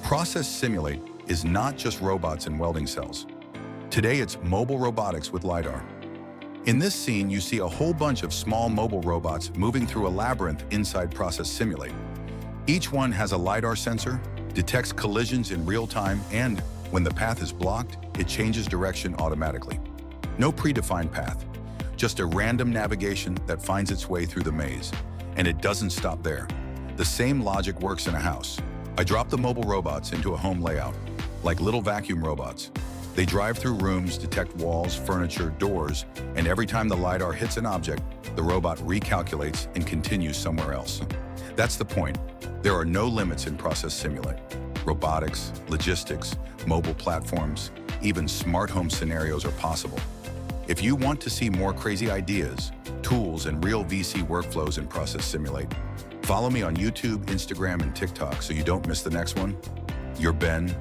Process Simulate is not just robots and welding cells. Today it's mobile robotics with LiDAR. In this scene, you see a whole bunch of small mobile robots moving through a labyrinth inside Process Simulate. Each one has a LiDAR sensor, detects collisions in real time, and when the path is blocked, it changes direction automatically. No predefined path, just a random navigation that finds its way through the maze. And it doesn't stop there. The same logic works in a house. I drop the mobile robots into a home layout, like little vacuum robots. They drive through rooms, detect walls, furniture, doors, and every time the LiDAR hits an object, the robot recalculates and continues somewhere else. That's the point. There are no limits in Process Simulate. Robotics, logistics, mobile platforms, even smart home scenarios are possible. If you want to see more crazy ideas, tools, and real VC workflows in Process Simulate, follow me on YouTube, Instagram, and TikTok so you don't miss the next one. You're Ben.